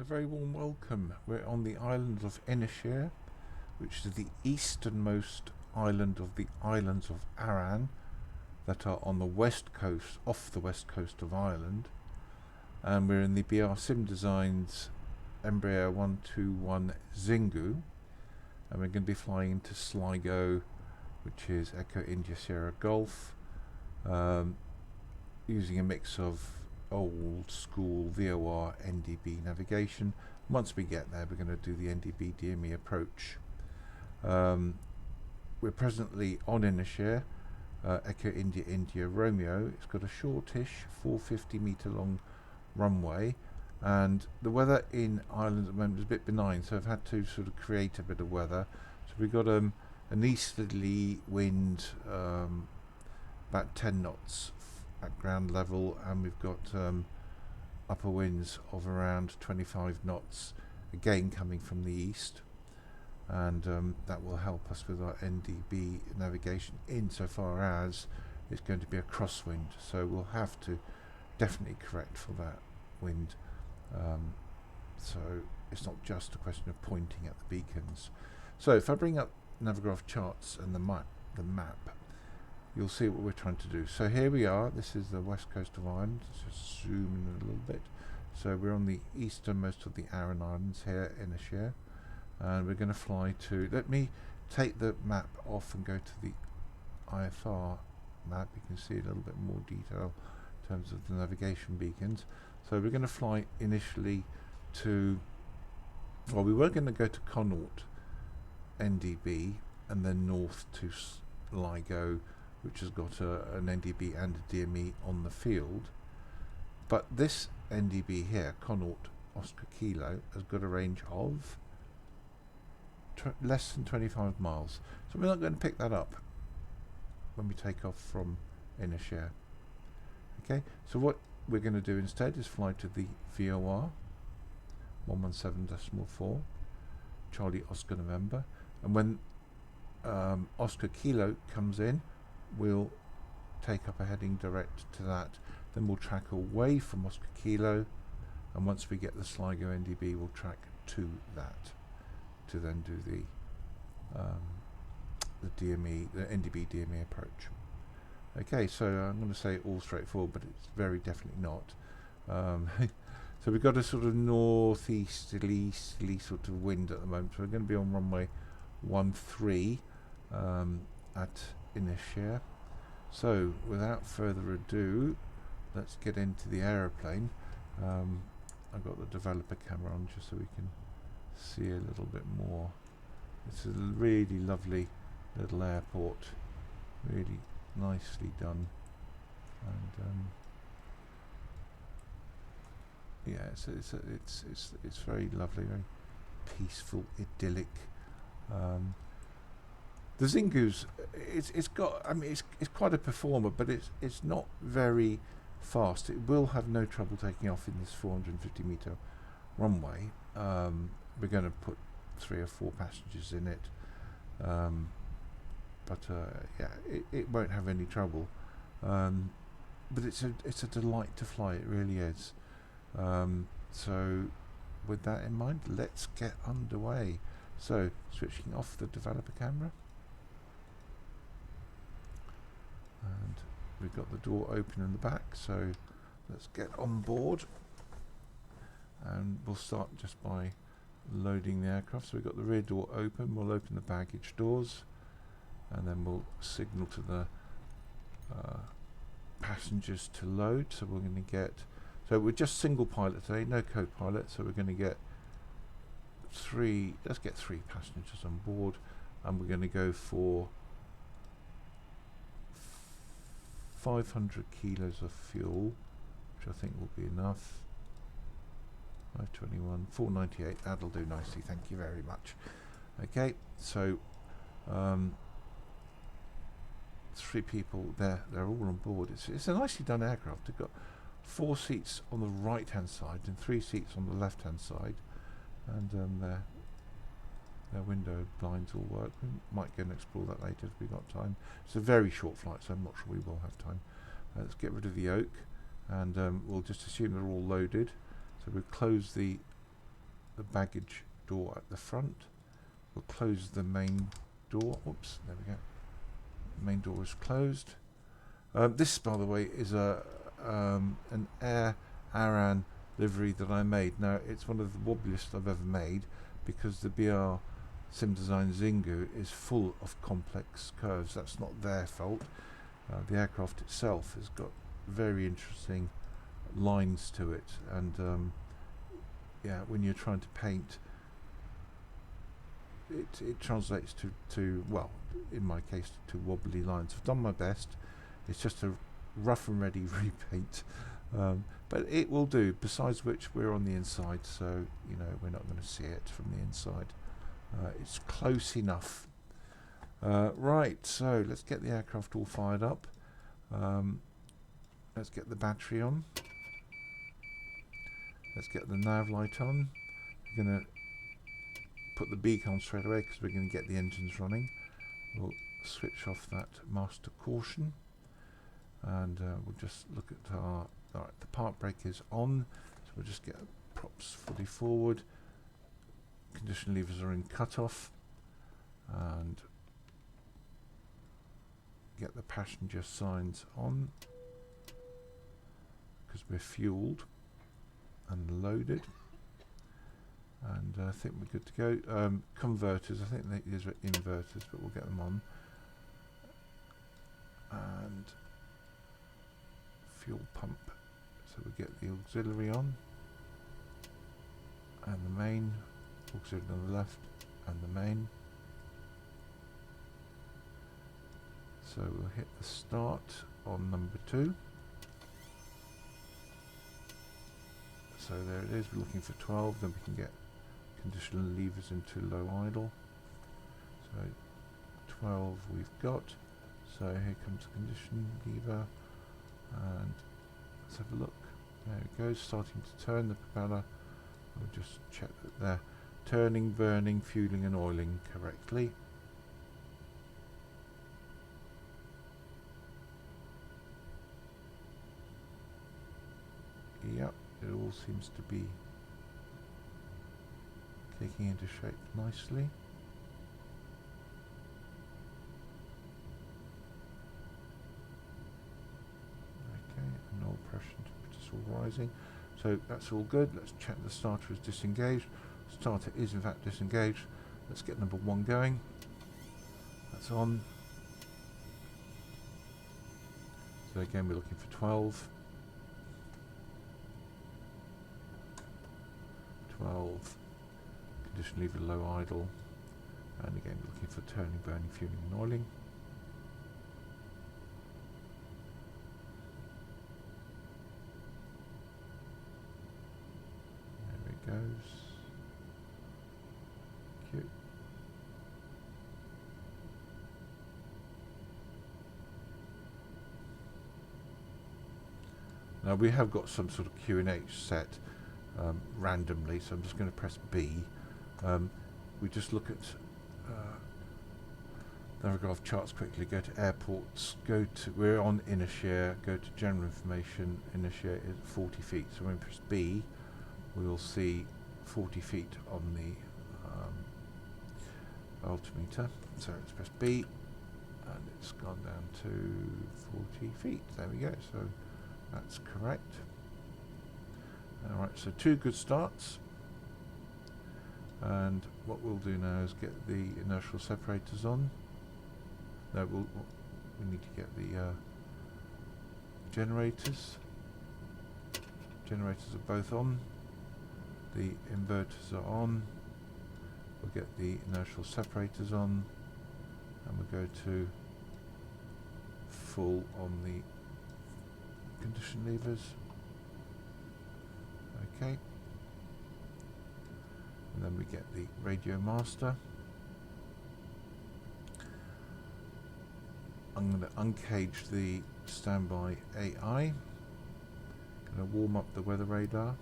very warm welcome. We're on the island of Inisheer, which is the easternmost island of the islands of Arran that are on the west coast, off the west coast of Ireland. And we're in the BR Sim Designs Embraer 121 Xingu, and we're going to be flying into Sligo, which is Echo India Sierra Golf, using a mix of old school VOR NDB navigation. Once we get there, we're going to do the NDB DME approach. We're presently on Inisheer, Echo India India Romeo. It's got a shortish 450 metre long runway, and the weather in Ireland at the moment is a bit benign, so I've had to sort of create a bit of weather. So we've got an easterly wind, about 10 knots at ground level, and we've got upper winds of around 25 knots, again coming from the east, and that will help us with our NDB navigation insofar as it's going to be a crosswind, so we'll have to definitely correct for that wind. So it's not just a question of pointing at the beacons. So if I bring up Navigraph charts and the map, you'll see what we're trying to do. So here we are. This is the west coast of Ireland. Let's just zoom in a little bit. So we're on the easternmost of the Aran Islands here in Inisheer, and we're going to fly to, let me take the map off and go to the IFR map. You can see a little bit more detail in terms of the navigation beacons. So we're going to fly initially to, well, we were going to go to Connaught NDB and then north to Sligo, which has got an NDB and a DME on the field. But this NDB here, Connaught Oscar Kilo, has got a range of less than 25 miles. So we're not going to pick that up when we take off from Inisheer. Okay, so what we're going to do instead is fly to the VOR 117.4 Charlie Oscar November, and when Oscar Kilo comes in, we'll take up a heading direct to that. Then we'll track away from Oscar Kilo, and once we get the Sligo NDB, we'll track to that to then do the DME, the NDB DME approach. Okay, so I'm going to say all straightforward, but it's very definitely not. So we've got a sort of northeasterly sort of wind at the moment. So we're going to be on runway 13 at Inisheer. So without further ado, let's get into the aeroplane. I've got the developer camera on just so we can see a little bit more. It's a really lovely little airport, really nicely done, and yeah, it's very lovely, very peaceful, idyllic. The Xingu's, it's got, I mean, it's quite a performer, but it's not very fast. It will have no trouble taking off in this 450 meter runway. We're going to put 3 or 4 passengers in it, but yeah, it won't have any trouble. But it's a delight to fly. It really is. So with that in mind, let's get underway. So switching off the developer camera, and we've got the door open in the back, so let's get on board, and we'll start just by loading the aircraft. So we've got the rear door open. We'll open the baggage doors, and then we'll signal to the passengers to load. So we're going to get, so we're just single pilot today, no co-pilot, so we're going to get 3, let's get 3 passengers on board, and we're going to go for 500 kilos of fuel, which I think will be enough. 521, 498, that'll do nicely, thank you very much. Okay, so 3 people there, they're all on board. It's a nicely done aircraft. They've got 4 seats on the right hand side and 3 seats on the left hand side, and their window blinds all work. We might go and explore that later if we've got time. It's a very short flight, so I'm not sure we will have time. Let's get rid of the yoke, and we'll just assume they're all loaded. So we'll close the the baggage door at the front. We'll close the main door. Oops, there we go. The main door is closed. This, by the way, is an AIRAN livery that I made. Now, it's one of the wobbliest I've ever made because the BR Sim Design Xingu is full of complex curves. That's not their fault. The aircraft itself has got very interesting lines to it, and yeah, when you're trying to paint, it translates to well, in my case, to wobbly lines. I've done my best. It's just a rough and ready repaint, but it will do. Besides which, we're on the inside, so you know we're not going to see it from the inside. It's close enough. Right, so let's get the aircraft all fired up. Let's get the battery on. Let's get the nav light on. We're going to put the beacon on straight away because we're going to get the engines running. We'll switch off that master caution, and we'll just look at our... Alright, the park brake is on, so we'll just get props fully forward. Condition levers are in cut-off, and get the passenger signs on because we're fueled and loaded, and I think we're good to go. Converters, I think these are inverters, but we'll get them on. And fuel pump, so we get the auxiliary on, and the main auxiliary on the left, and the main. So we'll hit the start on number 2. So there it is, we're looking for 12, then we can get conditional levers into low idle. So 12 we've got. So here comes the condition lever, and let's have a look. There it goes, starting to turn the propeller. We'll just check that they're turning, burning, fueling and oiling correctly. Yep, it all seems to be taking into shape nicely. Okay, and oil pressure temperature's all rising. So that's all good. Let's check the starter is disengaged. Starter is in fact disengaged. Let's get number 1 going. That's on. So again, we're looking for 12. 12, condition lever low idle, and again we're looking for turning, burning, fueling and oiling. There it goes. Cute. Now we have got some sort of Q&H set randomly, so I'm just going to press B. We just look at Navigraph charts quickly, go to airports, we're on Inisheer, go to general information. Inisheer is 40 feet, so when we press B we'll see 40 feet on the altimeter. So let's press B and it's gone down to 40 feet. There we go, so that's correct. Alright, so 2 good starts, and what we'll do now is get the inertial separators on. No, we need to get the generators. Generators are both on. The inverters are on. We'll get the inertial separators on, and we'll go to full on the condition levers. Okay, and then we get the radio master. I'm going to uncage the standby AI. Going to warm up the weather radar.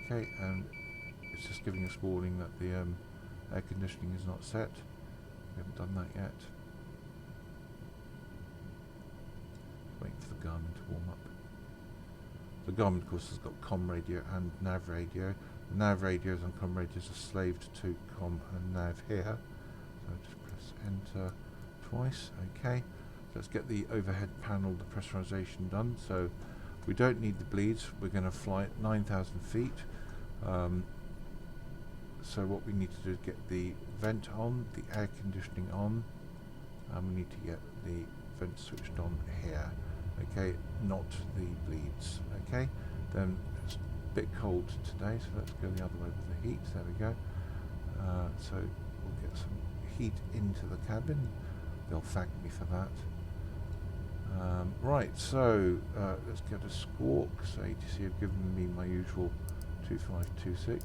Okay, and it's just giving us warning that the air conditioning is not set. We haven't done that yet. Waiting for the Garmin to warm up. The Garmin, of course, has got com radio and nav radio. The nav radios and com radios are slaved to com and nav here. So just press enter twice. Okay, let's get the overhead panel, the pressurization done. So we don't need the bleeds. We're going to fly at 9,000 feet. So what we need to do is get the vent on, the air conditioning on, and we need to get the vent switched on here. Okay, not the bleeds. Okay, then it's a bit cold today, so let's go the other way with the heat. There we go. So we'll get some heat into the cabin. They'll thank me for that. Right, so let's get a squawk. So ATC have given me my usual 2526.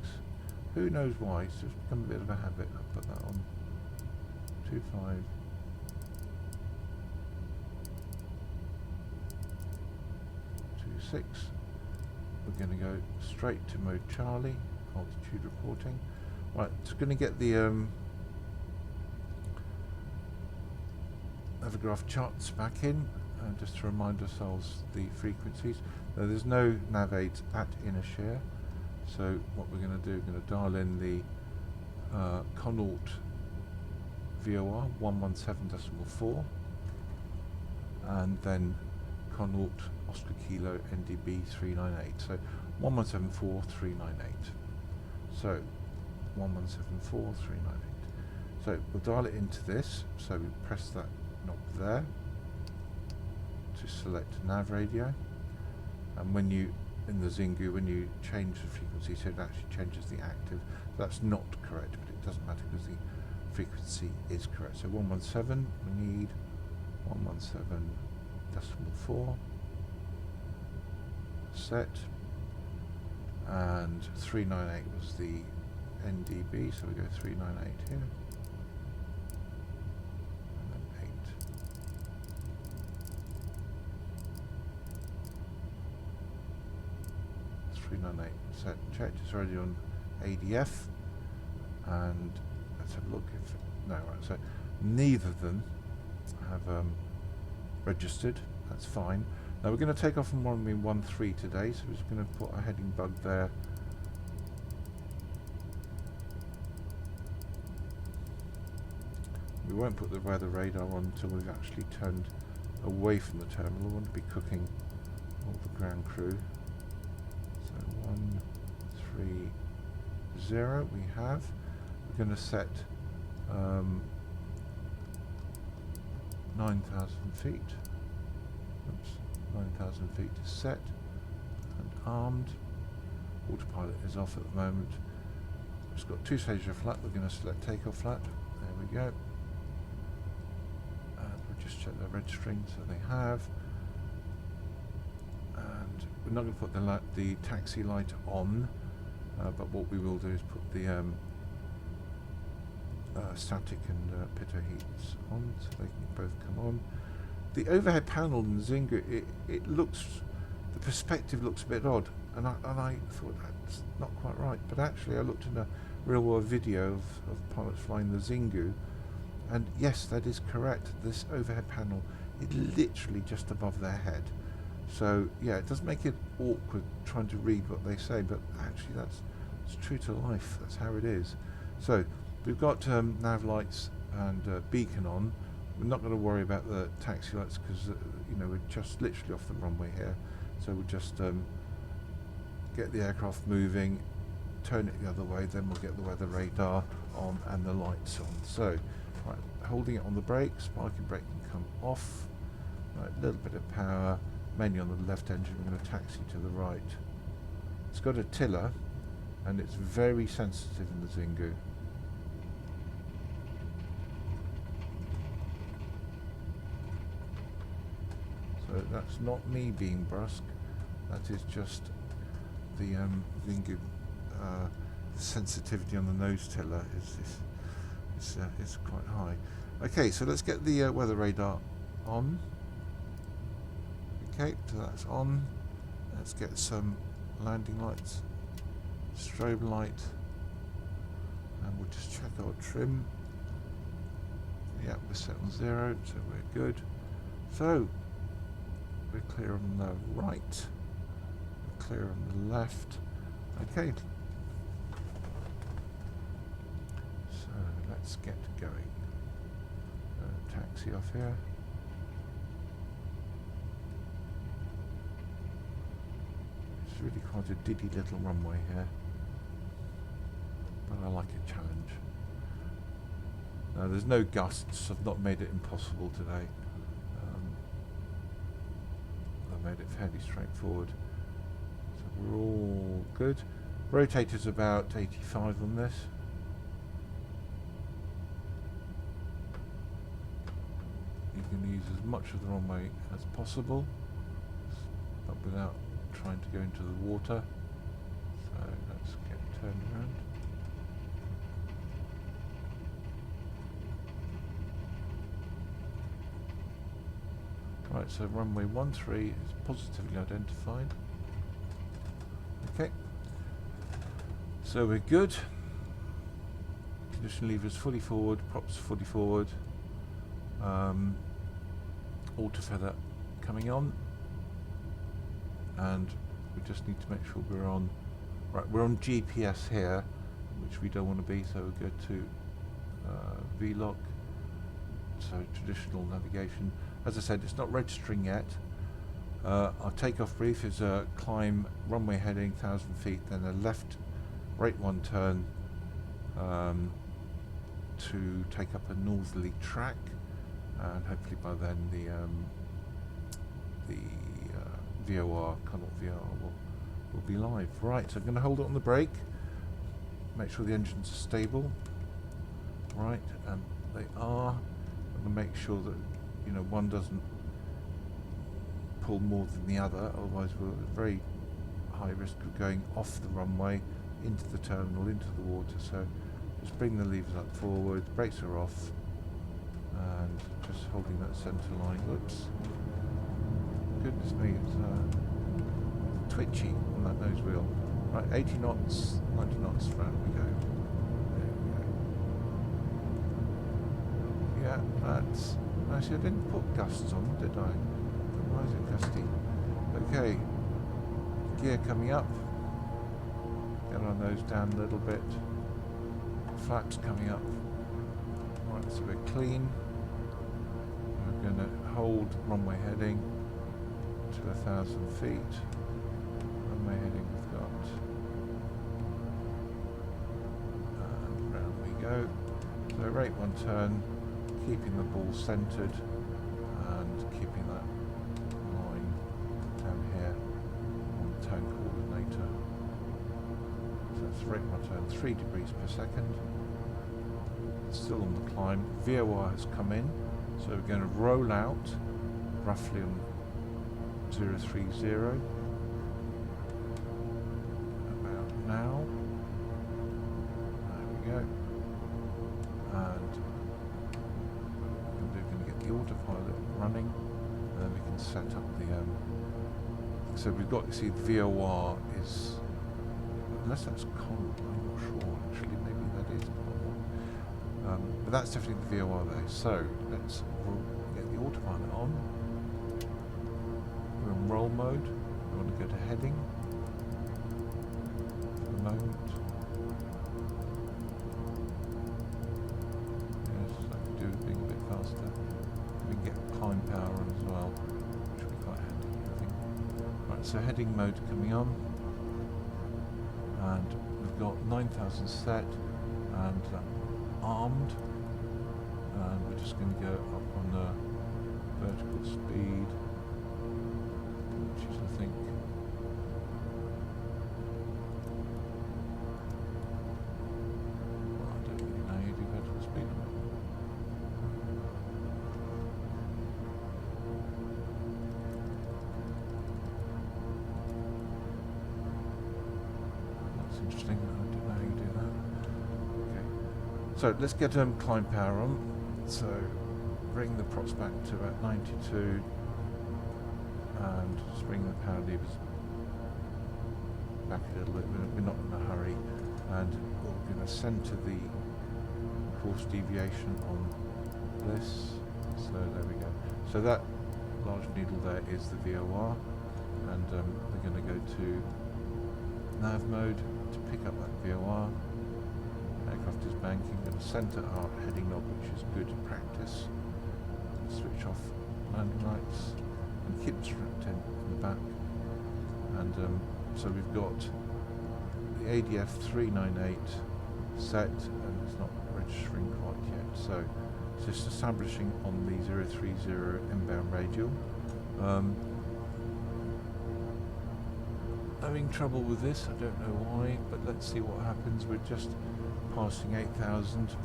Who knows why? It's just become a bit of a habit. I'll put that on 2526. We're going to go straight to mode Charlie, altitude reporting. Right, it's going to get the Navigraph charts back in, just to remind ourselves the frequencies. Now, there's no nav aids at Inisheer, so what we're going to do, we're going to dial in the Connaught VOR 117.4 and then Connaught Oscar Kilo NDB 398. So 1174398. So 1174398. So we'll dial it into this. So we press that knob there to select nav radio, and when you in the Xingu, when you change the frequency, so it actually changes the active. That's not correct, but it doesn't matter because the frequency is correct. So 117, we need 117.4 set, and 398 was the NDB, so we go 398 here, and then 8. 398 set checked. It's already on ADF, and let's have a look if no, right. So neither of them have registered. That's fine. Now we're going to take off from runway 13 today, so we're just going to put a heading bug there. We won't put the weather radar on until we've actually turned away from the terminal. We want to be cooking all the ground crew. So 130 we have. We're going to set 9,000 feet. Oops, 9,000 feet is set and armed. Autopilot is off at the moment. It's got 2 stages of flat. We're going to select takeoff flat. There we go. And we'll just check they're registering, so they have. And we're not going to put the taxi light on, but what we will do is put the static and pitot heats on, so they can both come on. The overhead panel in Xingu, it looks, the perspective looks a bit odd, and I thought that's not quite right, but actually I looked in a real world video of pilots flying the Xingu, and yes, that is correct. This overhead panel is literally just above their head. So yeah, it does make it awkward trying to read what they say, but actually it's true to life. That's how it is. So we've got nav lights and beacon on. We're not going to worry about the taxi lights because you know, we're just literally off the runway here. So we'll just get the aircraft moving, turn it the other way, then we'll get the weather radar on and the lights on. So right, holding it on the brakes, parking brake can come off. Right, a little bit of power, mainly on the left engine. We're going to taxi to the right. It's got a tiller and it's very sensitive in the Xingu. So that's not me being brusque, that is just the Xingu sensitivity on the nose tiller is quite high. Okay, so let's get the weather radar on. Okay, so that's on. Let's get some landing lights, strobe light, and we'll just check our trim. Yeah, we're set on 0, so we're good. So we're clear on the right. clear on the left. Okay. So let's get going. Taxi off here. It's really quite a diddy little runway here, but I like a challenge. Now there's no gusts. I've not made it impossible today. I've made it fairly straightforward. So we're all good. Rotator's about 85 on this. You can use as much of the runway as possible, but without trying to go into the water. So let's get turned around. Right, so runway 13 is positively identified. Okay, so we're good. Condition levers fully forward, props fully forward. Auto feather coming on, and we just need to make sure we're on. Right, we're on GPS here, which we don't want to be, so we'll go to VLOC. So traditional navigation. As I said, it's not registering yet. Our takeoff brief is a climb, runway heading 1,000 feet, then a left rate 1 turn to take up a northerly track, and hopefully by then the VOR, Connaught VOR will be live. Right, so I'm going to hold it on the brake, make sure the engines are stable. Right, and they are. I'm going to make sure that one doesn't pull more than the other, otherwise we're at very high risk of going off the runway into the terminal, into the water. So just bring the levers up forward, brakes are off, and just holding that centre line. Whoops, goodness me, it's twitchy on that nose wheel. Right, 80 knots, 90 knots, round we go. There we go. Yeah, that's... Actually, I didn't put gusts on, did I? Why is it gusty? Okay, gear coming up. Get our nose down a little bit. Flaps coming up. Right, so we're clean. We're going to hold runway heading to 1,000 feet. Runway heading we've got. And round we go. So rate 1 turn. Keeping the ball centred and keeping that line down here on the turn coordinator. So that's rate 1 turn, 3 degrees per second. Still on the climb. VOR has come in, so we're going to roll out roughly on 030 about now. There we go. And the autopilot running, and then we can set up the so we've got, you see, the VOR is, unless that's Connaught, I'm not sure actually, maybe that is Connaught, but that's definitely the VOR there. So let's get the autopilot on. We're in roll mode. We want to go to heading for the moment. Yes, I could do being a bit faster. We can get climb power on as well, which will be quite handy, I think. Right, so heading mode coming on, and we've got 9,000 set and armed, and we're just going to go up on the vertical speed, which is, I think, well, I don't really know how you do vertical speed. Interesting, I don't know how you do that. Okay, so let's get climb power on. So bring the props back to about 92 and just bring the power levers back a little bit. We're not in a hurry, and we're going to centre the course deviation on this. So there we go. So that large needle there is the VOR. and we're going to go to nav mode to pick up that VOR. Aircraft is banking. Going to centre our heading knob, which is good practice. Switch off landing lights and keep strapped in the back. And so we've got the ADF 398 set, and it's not registering quite yet. So it's just establishing on the 030 inbound radial. Having trouble with this, I don't know why, but let's see what happens. We're just passing 8,000.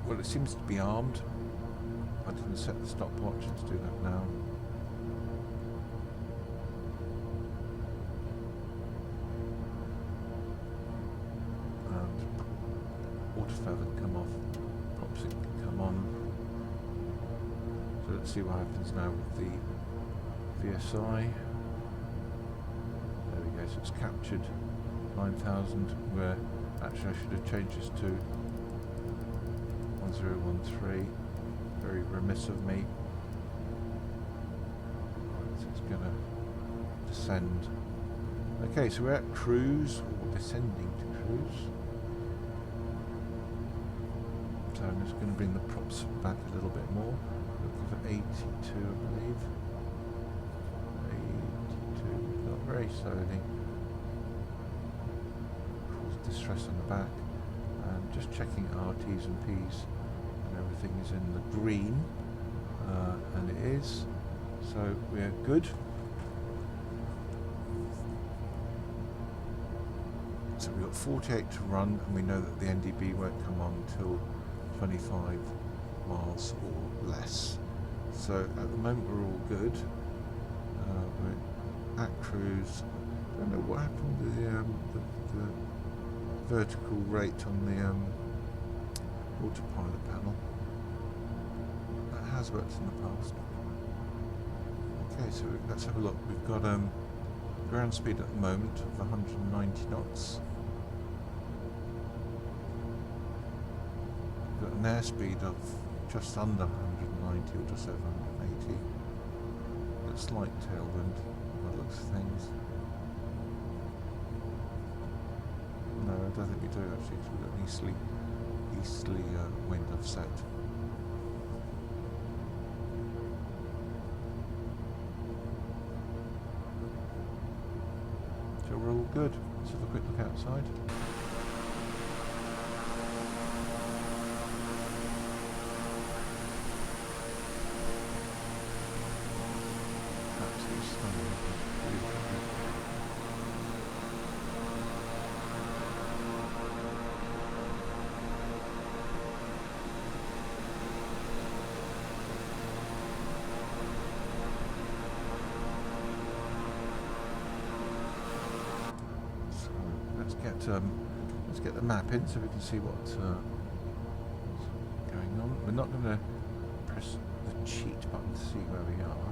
Well, it seems to be armed. I didn't set the stopwatch. Let's do that now. And water feather come off. Props it come on. So let's see what happens now with the VSI. There we go. So it's captured 9,000. Where actually I should have changed this to 1013. Very remiss of me. Right, so it's going to descend. Okay, so we're at cruise, or descending to cruise. So I'm just going to bring the props back a little bit more. Looking for 82, I believe. 82, we've got very slowly. Cause distress on the back. And just checking our T's and P's. Everything is in the green, and it is, so we're good. So we've got 48 to run, and we know that the NDB won't come on until 25 miles or less. So at the moment we're all good. We're at cruise. I don't know what happened to the vertical rate on the autopilot panel. That has worked in the past. Okay, so let's have a look. We've got ground speed at the moment of 190 knots. We've got an airspeed of just under 190 or just over 180. Got slight tailwind by the looks of things. No, I don't think we do actually, because we've got an easterly wind offset. So we're all good. Let's have a quick look outside. Absolutely stunning. Beautiful. Let's get the map in so we can see what's going on. We're not going to press the cheat button to see where we are.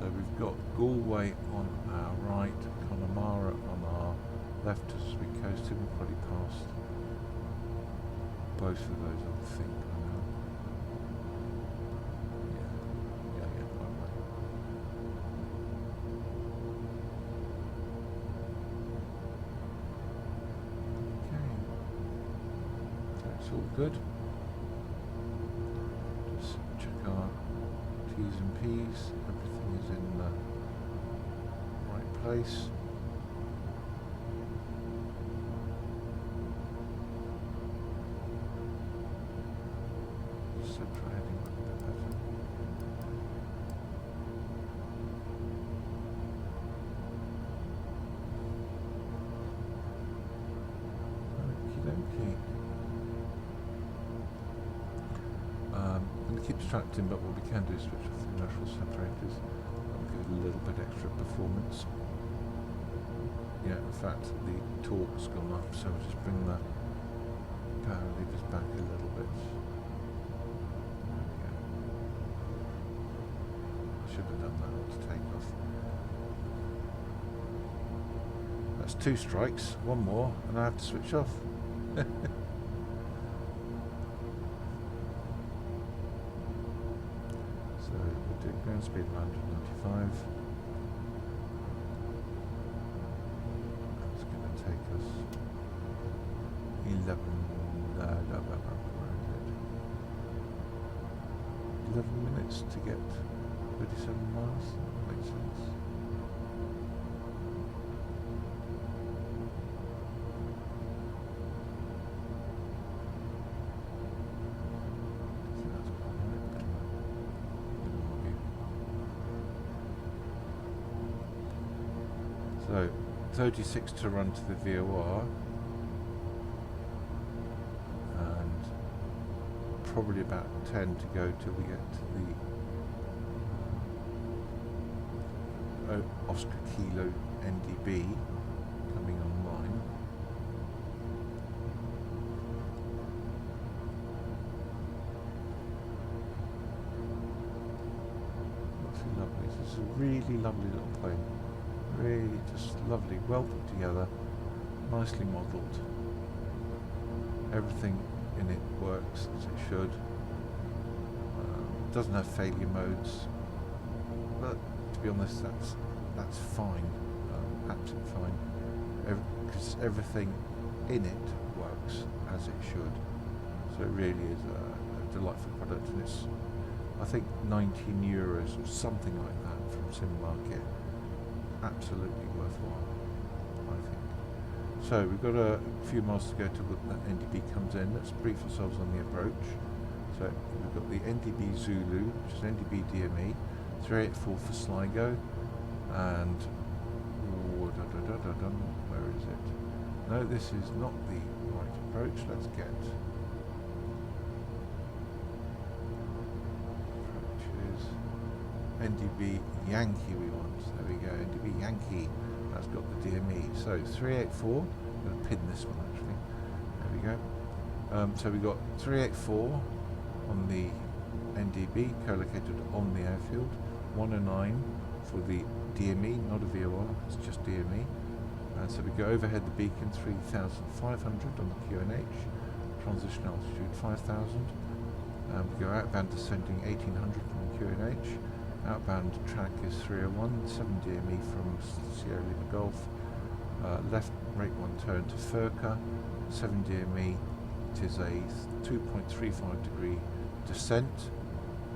So we've got Galway on our right, Connemara on our left as we coasted. We've probably passed both of those, I think. It's all good. Just check our T's and P's. Everything is in the right place. Central heading a bit better. Okie dokie. I'm going to keep distracting, but what we can do is switch off the inertial separators. That'll give it a little bit extra performance. Yeah, in fact, the torque's gone up, so I'll just bring the power levers back a little bit. There we go. Should have done that to take off. That's 2 strikes, 1 more, and I have to switch off. again, speed of 195. It's going to take us 11 minutes to get 37 miles. That makes sense. So 36 to run to the VOR, and probably about 10 to go till we get to the Oscar Kilo NDB coming online. Absolutely lovely. This is a really lovely little plane. Really just lovely, well put together, nicely modelled. Everything in it works as it should. Doesn't have failure modes, but to be honest, that's fine, absolutely fine. Because everything in it works as it should. So it really is a delightful product, and it's, I think, €19 or something like that from SimMarket. Absolutely worthwhile, I think. So we've got a few miles to go till that NDB comes in. Let's brief ourselves on the approach. So we've got the NDB Zulu, which is NDB DME, 384 for Sligo, and where is it? No, this is not the right approach. Let's get approaches. NDB Yankee we want. There we go, NDB Yankee. That's got the DME. So 384. I'm going to pin this one actually. There we go. So we've got 384 on the NDB, co-located on the airfield. 109 for the DME, not a VOR, it's just DME. So we go overhead the beacon 3,500 on the QNH. Transition altitude 5,000. We go outbound descending 1,800 from the QNH. Outbound track is 301, 7 DME from Sierra Lima Golf. Left rate 1 turn to Furka, 7 DME. It is a 2.35 degree descent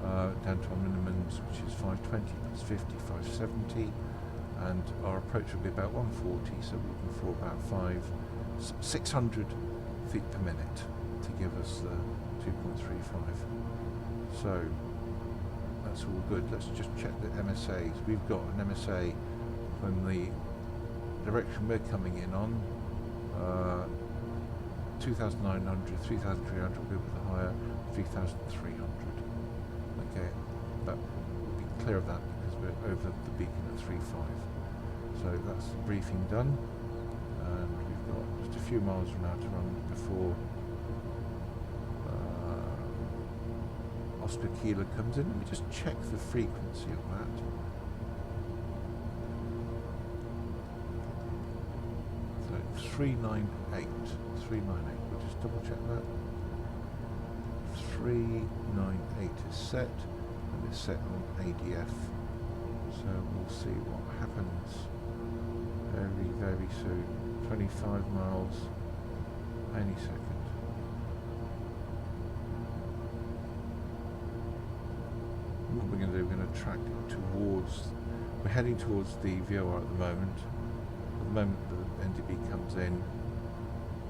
down to our minimums, which is 520 plus 50, 570. And our approach will be about 140, so we're looking for about 600 feet per minute to give us the 2.35. So that's all good. Let's just check the MSAs. We've got an MSA from the direction we're coming in on, 2,900, 3,300 will be with the higher, 3,300. Okay, but we'll be clear of that because we're over the beacon at 3.5. So that's the briefing done, and we've got just a few miles from now to run before Oscar Kilo comes in. Let me just check the frequency of that. So 398, we'll just double check that. 398 is set, and it's set on ADF. So we'll see what happens very, very soon. 25 miles any second. What we're going to do, we're going to track towards, we're heading towards the VOR at the moment. At the moment the NDB comes in,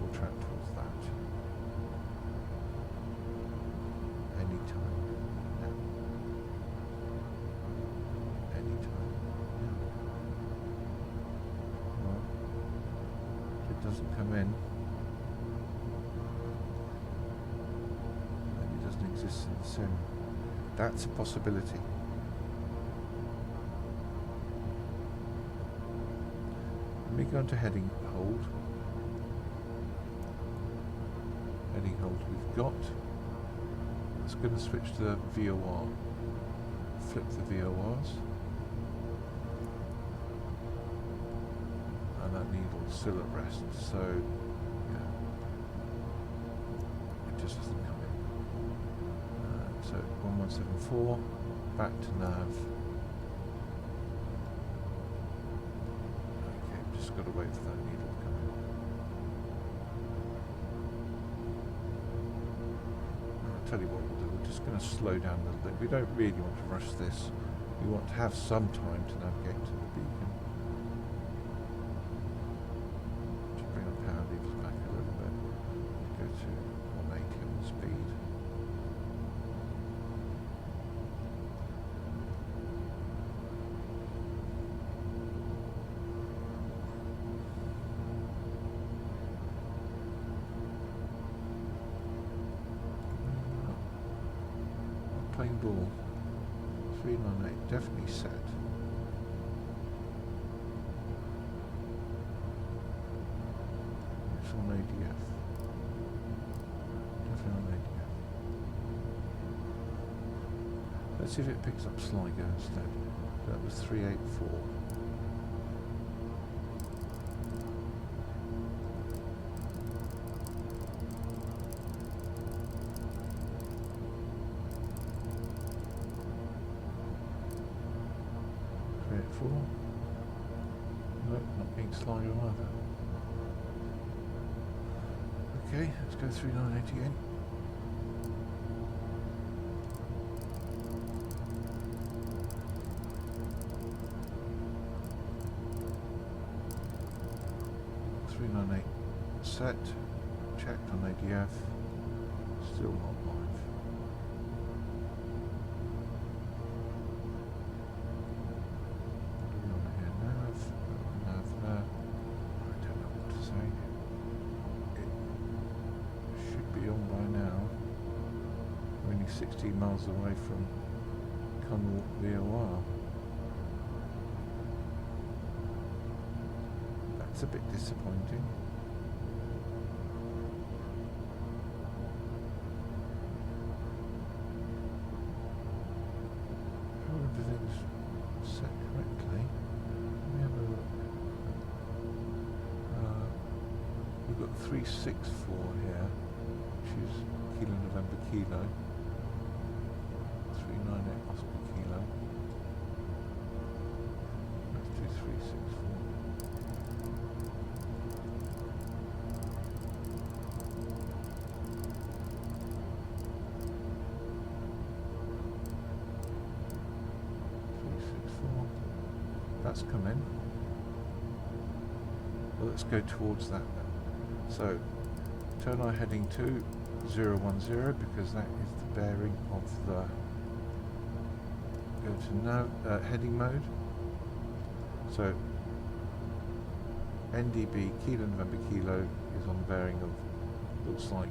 we'll track towards that. Anytime now. Anytime now. Well, if it doesn't come in, then it doesn't exist in the sim. That's a possibility. Let me go into heading hold. Heading hold we've got. It's going to switch to the VOR. Flip the VORs. And that needle's still at rest, so yeah, it just doesn't come in. So 1174, back to nav. just got to wait for that needle to come in. I'll tell you what we'll do, we're just going to slow down a little bit. We don't really want to rush this. We want to have some time to navigate to the beacon. Just bring our power levers back a little bit. Go to 180 on the speed. Plain ball. 398, definitely set. It's on ADF. Definitely on ADF. Let's see if it picks up Sligo instead. That was 384. Nope, not being Sligo either. Okay, let's go 398 again. Set, checked on ADF, still not live. What are we on here? Nav there. I don't know what to say. It should be on by now. We're only 16 miles away from Cunwalk VOR. That's a bit disappointing. Everything's set correctly. Let me have a look. We've got 364 here, which is Kilo November Kilo. 398 Oscar Kilo. Let's do 364. That's come in. Well, let's go towards that then. So, turn our heading to 010 because that is the bearing of the. Go to now heading mode. So, NDB Kilo November Kilo is on the bearing of looks like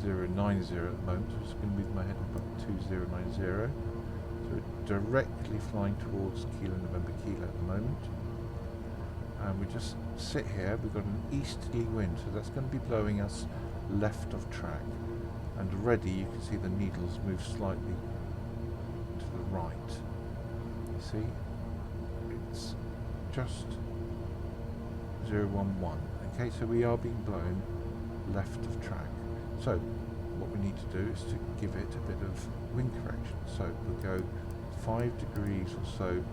090 at the moment. So I'm just going to move my heading up to 2090. So we're directly flying towards Kilo November Kilo at the moment. And we just sit here, we've got an easterly wind, so that's going to be blowing us left of track. And already you can see the needles move slightly to the right. You see? It's just 011. Okay, so we are being blown left of track. So what we need to do is to give it a bit of wind correction. So we'll go 5 degrees or so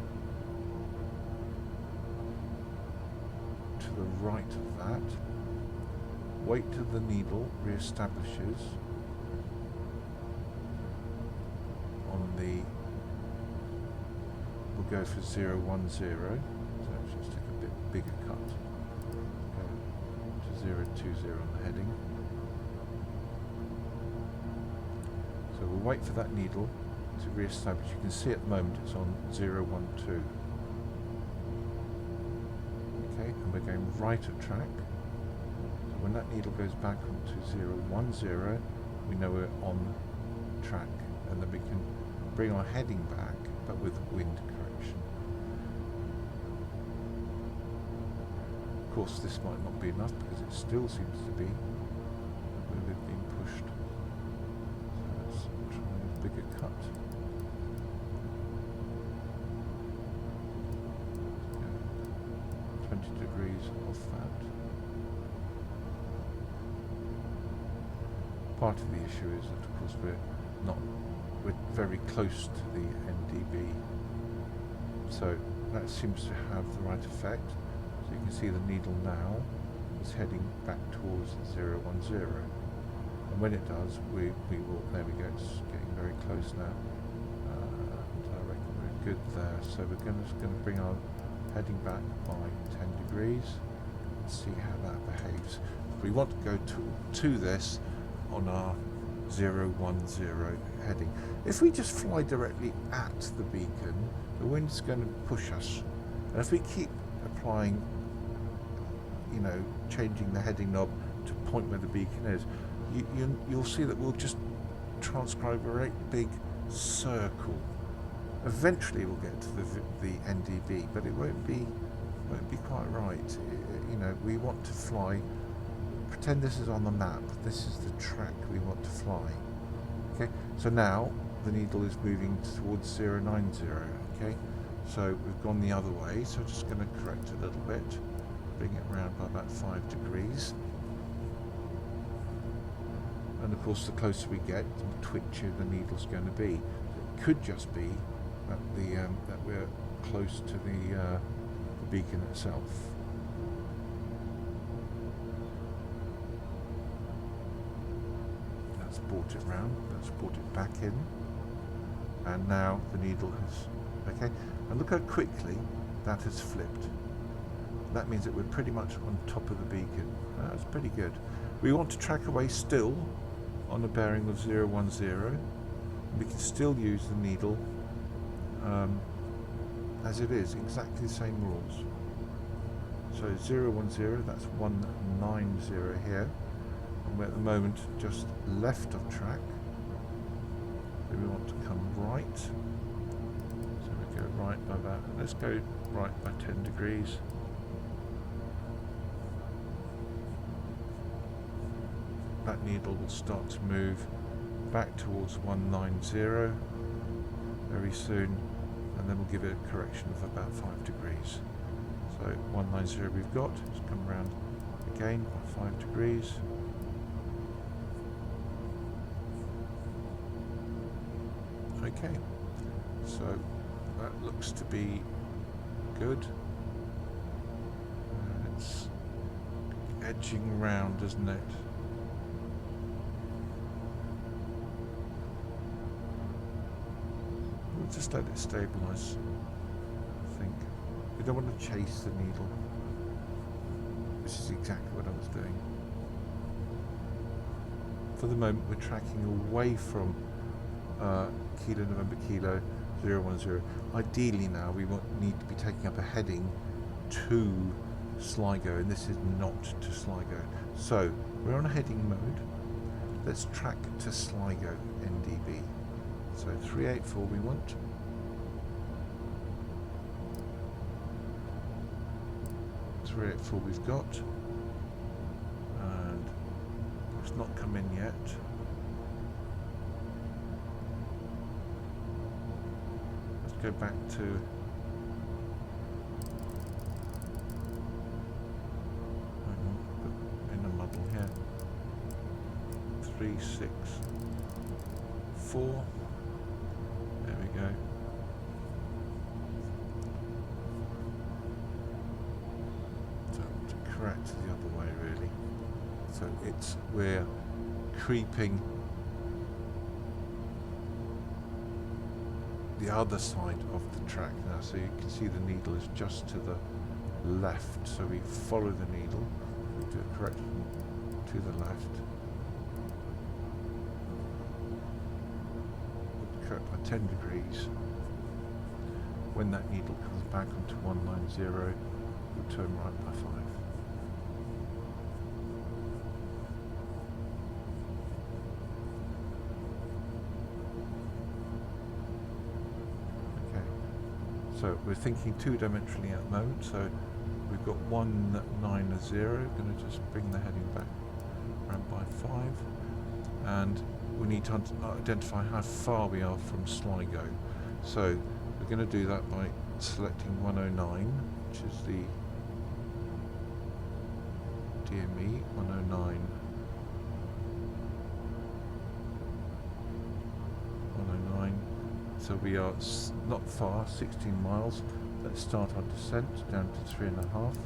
to the right of that. Wait till the needle re-establishes on the. We'll go for 010. So let's just take a bit bigger cut. Go to 020 on the heading. So we'll wait for that needle to re-establish. You can see at the moment it's on 012. Okay, and we're going right of track. So when that needle goes back onto 010, we know we're on track, and then we can bring our heading back, but with wind correction. Of course, this might not be enough because it still seems to be where we've been pushed. So let's try a bigger cut. 20 degrees off that. Part of the issue is that, of course, we're very close to the NDB, so that seems to have the right effect. So you can see the needle now is heading back towards 010. And when it does, we will, there we go, it's getting very close now. And I reckon we're good there. So we're just going to bring our heading back by 10 degrees and see how that behaves. We want to go to this on our 010 heading. If we just fly directly at the beacon, the wind's going to push us. And if we keep applying, you know, changing the heading knob to point where the beacon is, you'll see that we'll just transcribe a very big circle. Eventually we'll get to the NDB, but it won't be quite right. You know, we want to fly. Pretend this is on the map. This is the track we want to fly. Okay. So now the needle is moving towards 090. Okay. So we've gone the other way. So just going to correct a little bit, bring it around by about 5 degrees. And of course, the closer we get, the twitchier the needle's going to be. It could just be that that we're close to the beacon itself. That's brought it round. That's brought it back in, and now the needle has. Okay, and look how quickly that has flipped. That means that we're pretty much on top of the beacon. That's pretty good. We want to track away still on a bearing of 010. We can still use the needle as it is, exactly the same rules. So 010, that's 190 here, and we're at the moment just left of track. So we want to come right. So we go right by that. Let's go right by 10 degrees. That needle will start to move back towards 190 very soon, and then we'll give it a correction of about 5 degrees. So 190 we've got, let's come around again by 5 degrees. Okay, so that looks to be good. It's edging round, isn't it? We'll just let it stabilise, I think. We don't want to chase the needle. This is exactly what I was doing. For the moment, we're tracking away from Kilo November Kilo 010. Ideally now, we need to be taking up a heading to Sligo, and this is not to Sligo. So, we're on a heading mode. Let's track to Sligo NDB. So 384 we want. We've got, and it's not come in yet. Let's go back to in a muddle here. 364. There we go. So to correct the other way really. So we're creeping the other side of the track now. So you can see the needle is just to the left. So we follow the needle. We do a correction to the left. Correct by 10 degrees. When that needle comes back onto 190, we'll turn right by 5. Okay, so we're thinking two-dimensionally at the moment, so we've got 190, going to just bring the heading back around by 5, and we need to identify how far we are from Sligo. So we're going to do that by selecting 109, which is the DME 109. 109. So we are not far, 16 miles. Let's start our descent down to 3.5.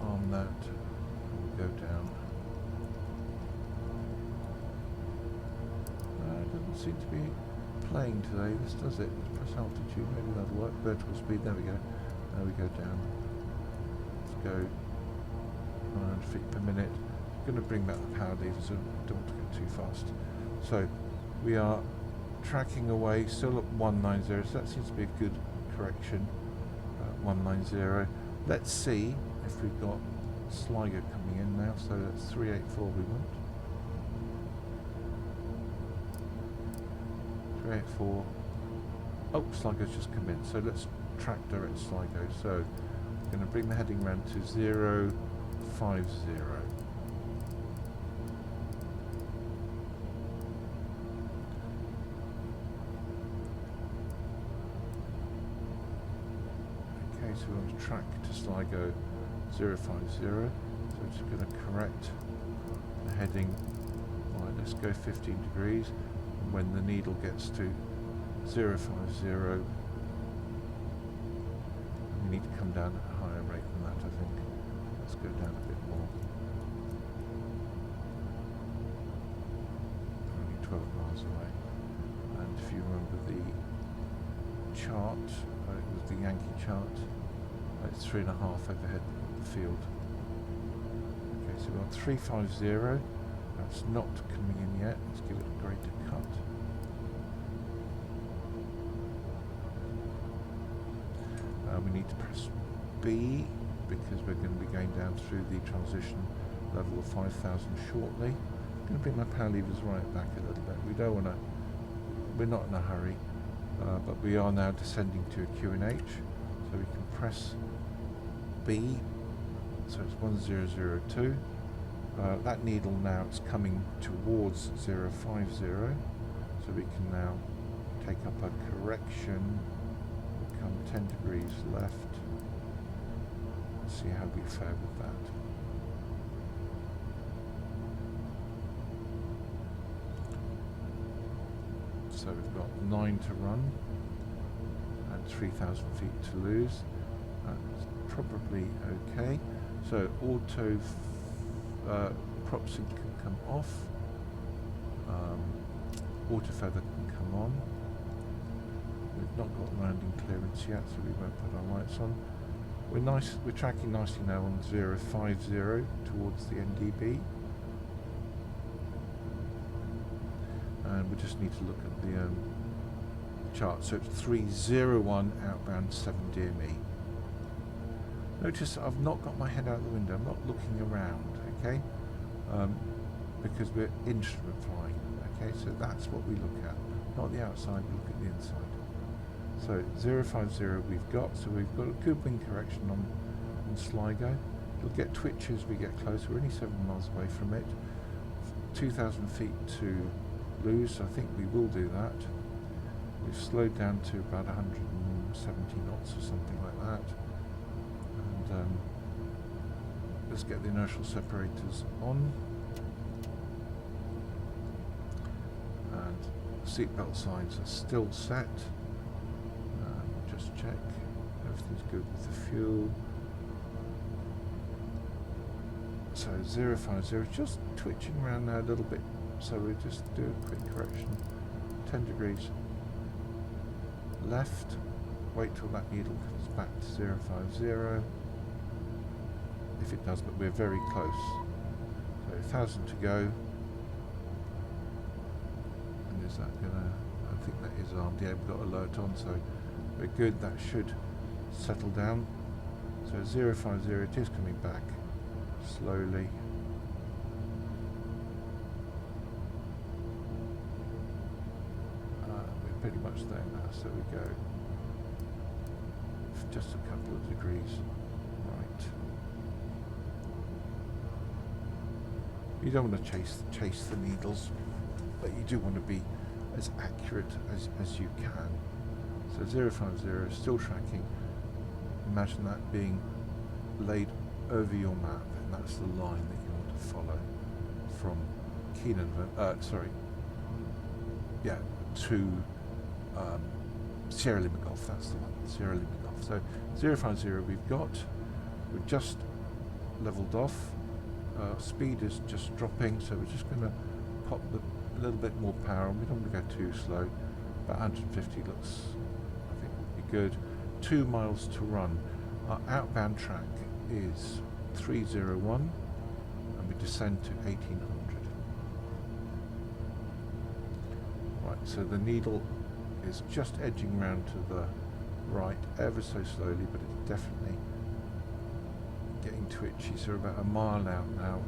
On that, we'll go down. It doesn't seem to be playing today, this does it? Let's press altitude, maybe that'll work. Vertical speed, there we go. Now we go down. Let's go 900 feet per minute. I'm going to bring back the power levers, so I don't want to go too fast. So we are tracking away, still at 190, so that seems to be a good correction. 190. Let's see if we've got Sligo coming in now, so that's 384 we want. 384. Oh, Sligo's just come in, so let's track direct Sligo. So I'm going to bring the heading round to 050. Okay, so we're on track to Sligo 050. So we're just going to correct the heading. Right, let's go 15 degrees. And when the needle gets to 050, we need to come down at a higher rate than that, I think. Let's go down a bit more. We're only 12 miles away. And if you remember the chart, it was the Yankee chart, it's 3.5 overhead the field. Okay, so we're on 350. That's not coming in yet. Let's give it a greater cut. We need to press B because we're going to be going down through the transition level of 5,000 shortly. I'm going to bring my power levers right back a little bit. We don't want to, we're not in a hurry, but we are now descending to a QNH, so we can press B, so it's 1002. That needle now is coming towards 050, so we can now take up a correction. Come 10 degrees left. See how we fare with that. So we've got 9 to run and 3,000 feet to lose. That's probably okay. So auto prop sync can come off. Auto feather can come on. We've not got landing clearance yet, so we won't put our lights on. We're tracking nicely now on 050 towards the NDB. And we just need to look at the chart. So it's 301 outbound 7 DME. Notice I've not got my head out the window, I'm not looking around, okay? Because we're instrument flying, okay? So that's what we look at. Not the outside, we look at the inside. So 050 we've got, so we've got a good wind correction on Sligo. It'll get twitchy as we get closer, we're only 7 miles away from it. 2,000 feet to lose, so I think we will do that. We've slowed down to about 170 knots or something like that. And let's get the inertial separators on. And seatbelt signs are still set. Just check everything's good with the fuel. So 050, just twitching around now a little bit, so we'll just do a quick correction. 10 degrees left, wait till that needle comes back to 050, if it does, but we're very close. So 1,000 to go. And is that gonna, I think that is armed, yeah, we've got alert on, so we're good, that should settle down. So 050, it is coming back slowly. We're pretty much there now, so we go just a couple of degrees right. You don't want to chase the needles, but you do want to be as accurate as you can. So 050 is still tracking. Imagine that being laid over your map, and that's the line that you want to follow from yeah, to Sierra Lima Golf, that's the one, Sierra Lima Golf. So 050 we've got, we're just leveled off, speed is just dropping, so we're just going to pop a little bit more power on. We don't want to go too slow, about 150 looks, I think would be good. 2 miles to run. Our outbound track is 301 and we descend to 1800. Right, so the needle is just edging round to the right ever so slowly, but it's definitely getting twitchy. So we're about a mile out now.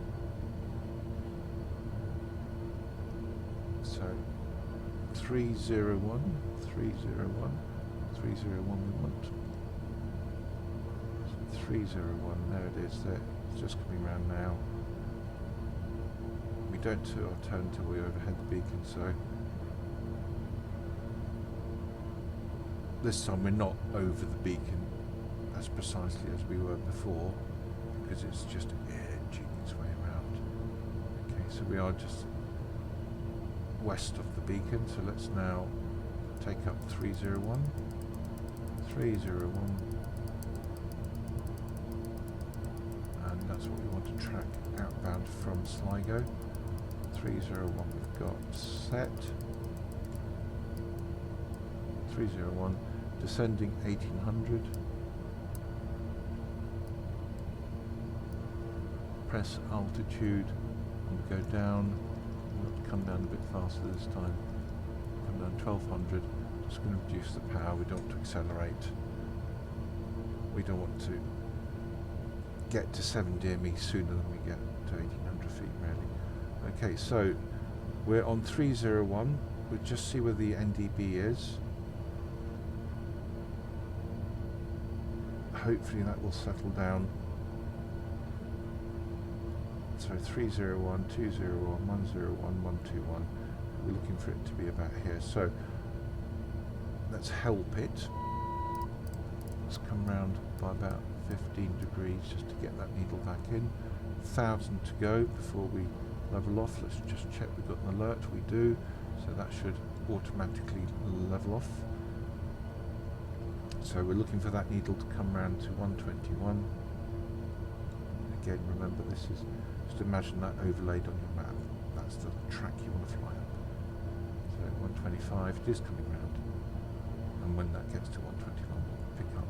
So 301 we want. So 301, there it is, there. It's just coming round now. We don't turn till we overhead the beacon, so this time we're not over the beacon as precisely as we were before, because it's just edging its way around. Okay, so we are just west of the beacon, so let's now take up 301, and that's what we want to track outbound from Sligo. 301 we've got set, 301, descending 1800, press altitude and go down. Come down a bit faster this time, come down 1200, just going to reduce the power, we don't want to accelerate, we don't want to get to 7 DME sooner than we get to 1800 feet really. Okay, so we're on 301, we'll just see where the NDB is, hopefully that will settle down. So 301, 201, 101, 121. We're looking for it to be about here. So let's help it. Let's come round by about 15 degrees just to get that needle back in. 1,000 to go before we level off. Let's just check we've got an alert. We do. So that should automatically level off. So we're looking for that needle to come round to 121. Again, remember this is, just imagine that overlaid on your map. That's the track you want to fly up. So 125, it is coming round. And when that gets to 121, we'll pick up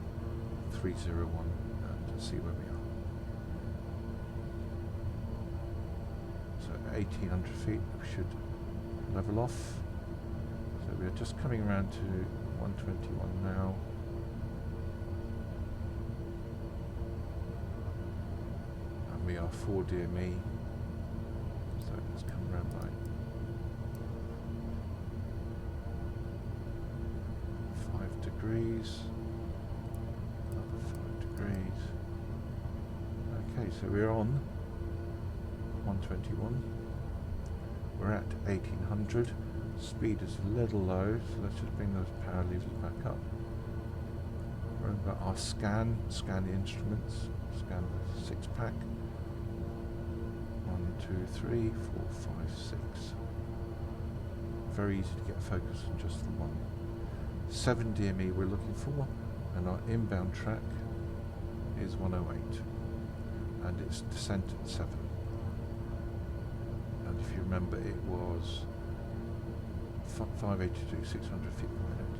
301 and see where we are. So 1800 feet, we should level off. So we're just coming around to 121 now. We are 4 DME, so let's come around by 5 degrees, another 5 degrees. Okay, so we're on 121, we're at 1800, speed is a little low, so let's just bring those power levers back up. Remember our scan the instruments, scan the 6-pack. 1, 2, 3, 4, 5, 6. Very easy to get focus on just the one. 7 DME we're looking for, and our inbound track is 108, and it's descent at 7. And if you remember, it was 582, 600 feet per minute.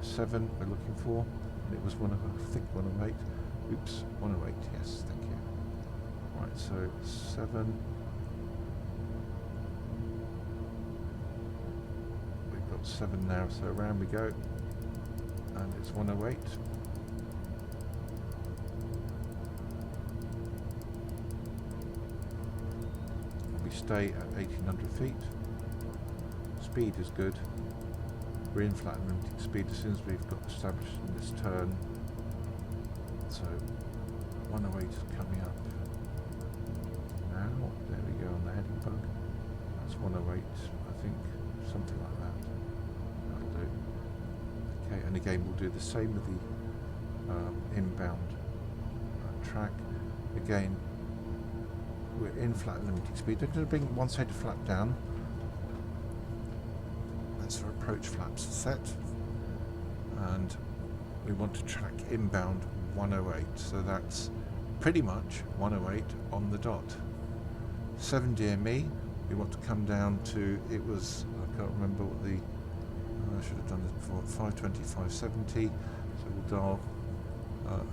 So 7 we're looking for, and it was I think 108. Oops, 108. Yes, thank you. Right, so 7. We've got 7 now, so around we go. And it's 108. And we stay at 1800 feet. Speed is good. We're in flat and limiting speed as soon as we've got established in this turn. So 108 is coming up. There we go on the heading bug. That's 108, I think, something like that. That'll do. Okay, and again we'll do the same with the inbound track. Again, we're in flat limiting speed. I'm going to bring one side of flap down. That's our approach flaps set, and we want to track inbound 108, so that's pretty much 108 on the dot. 7 DME, we want to come down to, it was, I can't remember what the, I should have done this before, 520, 570, so we'll dial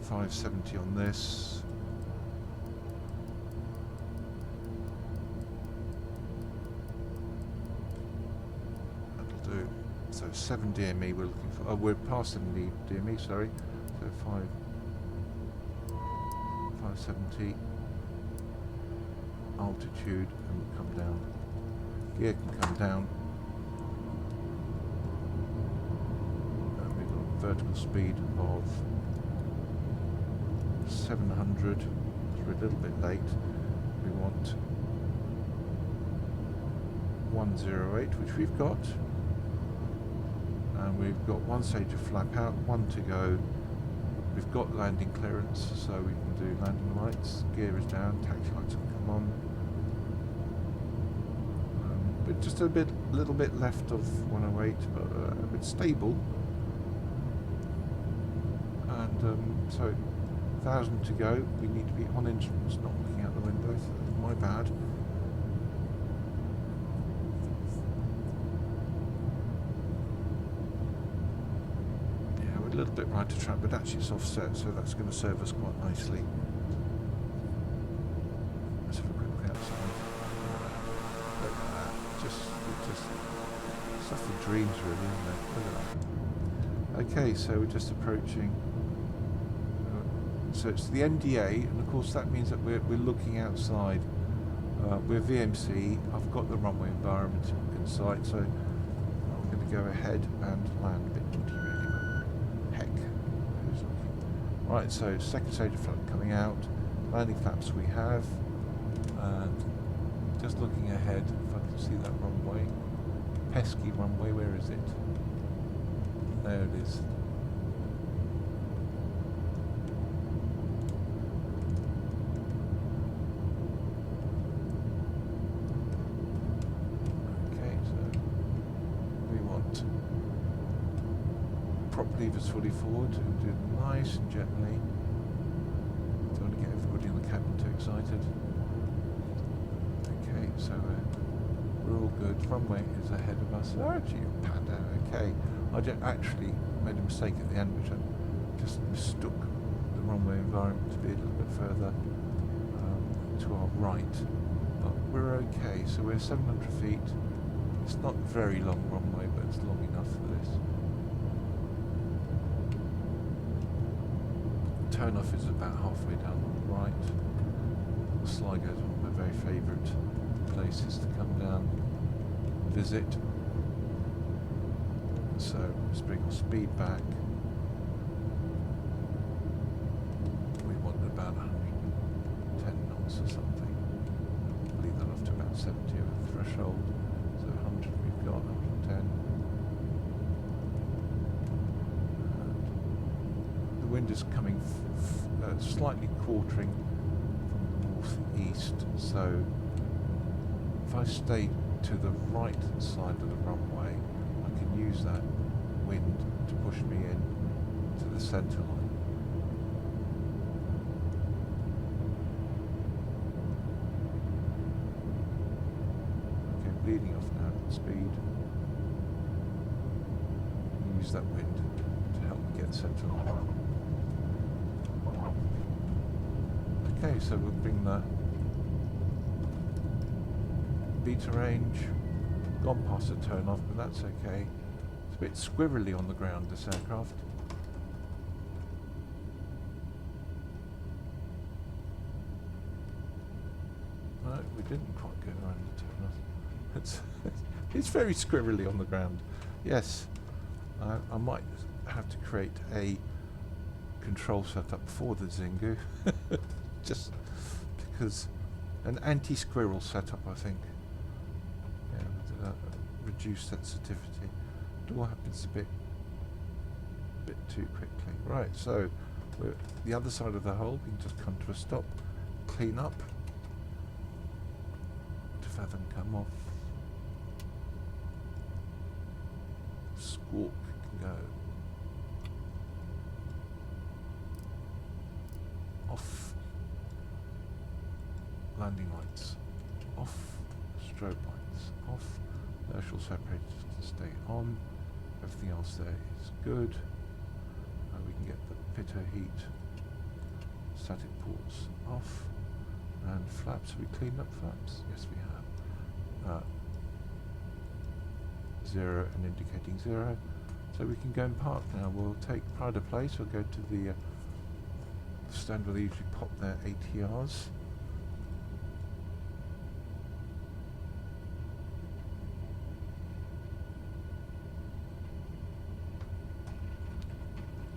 570 on this. That'll do. So 7 DME we're looking for, oh, we're passing the DME, sorry, so 570 altitude, and we'll come down. Gear can come down, and we've got vertical speed of 700, so we're a little bit late. We want 108, which we've got, and we've got one stage of flap out, one to go. We've got landing clearance, so we can do landing lights. Gear is down, taxi lights will come on. But just a little bit left of 108, but it's stable. And so 1,000 to go. We need to be on instruments, not looking out the window. So that's my bad. A little bit right to track, but actually it's offset, so that's going to serve us quite nicely. Let's have a quick look outside. Look at that. Just stuff for dreams, really, isn't it? Look at that. Okay, so we're just approaching. So it's the NDA, and of course that means that we're looking outside. We're VMC. I've got the runway environment in sight, so I'm going to go ahead and land a bit naughty, really. Right, so second stage of flap coming out, landing flaps we have, and just looking ahead, if I can see that runway, pesky runway, where is it? There it is. Okay, so we want prop levers fully forward and do it nice and gently. Don't want to get everybody in the cabin too excited. Okay, so we're all good. Runway is ahead of us. Oh, gee, panda. Okay, I actually made a mistake at the end, which I just mistook the runway environment to be a little bit further to our right. But we're okay. So we're 700 feet. It's not a very long runway, but it's long enough for this. Turn off is about halfway down on the right. Sligo is one of my very favourite places to come down and visit. So let's bring our speed back. We want about 110 knots or something. Leave that off to about 70 of the threshold. So 100 we've got, 110. The wind is coming slightly quartering from the northeast, so if I stay to the right side of the runway, I can use that wind to push me in to the centre line. Okay, bleeding off now at speed. Use that wind to help me get centre line. Okay, so we'll bring the beta range, gone past the turn off, but that's okay. It's a bit squirrely on the ground, this aircraft. No, we didn't quite go around the turn off. It's very squirrely on the ground. Yes, I might have to create a control setup for the Xingu. Just because an anti-squirrel setup, I think. Yeah, with reduced sensitivity. It all happens a bit too quickly. Right, so we're the other side of the hole. We can just come to a stop, clean up. To fathom come off. walk can go. Off. Landing lights. Off. Strobe lights. Off. Inertial separators can stay on. Everything else there is good. We can get the pitter heat. Static ports off. And flaps. Have we cleaned up flaps? Yes, we have. 0 and indicating 0. So we can go and park now. We'll take pride of place. We'll go to the stand where they usually pop their ATRs.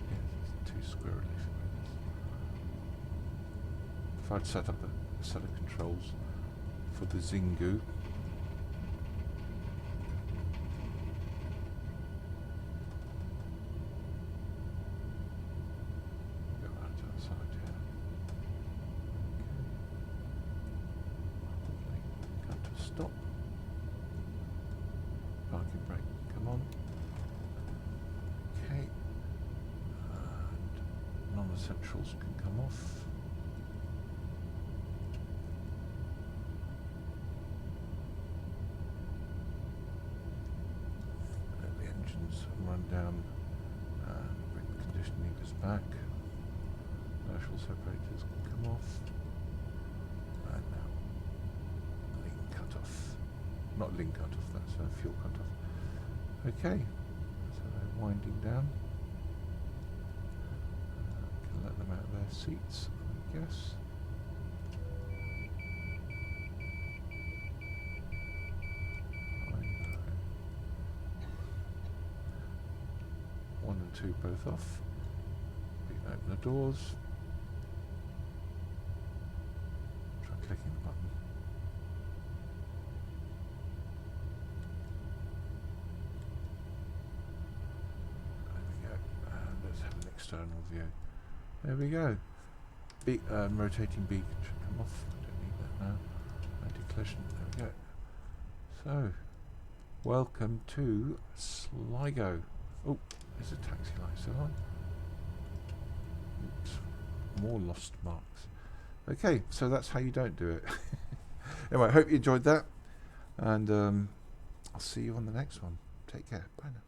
Yeah, it's too squirrely for me. If I'd set up a set of controls for the Xingu. Stop. Parking brake, come on. Okay. And non-essentials can come off. And the engines run down and brake conditioning is back. Inertial separators can come off. And now not link cutoff, that's a fuel cutoff. Okay, so they're winding down. Can let them out of their seats, I guess. I know. 1 and 2 both off. We can open the doors. Try clicking the button. External view. There we go. Rotating beacon should come off. I don't need that now. Anti-collision. There we go. So, welcome to Sligo. Oh, there's a taxi light still on. Oops. More lost marks. Okay, so that's how you don't do it. Anyway, I hope you enjoyed that. And I'll see you on the next one. Take care. Bye now.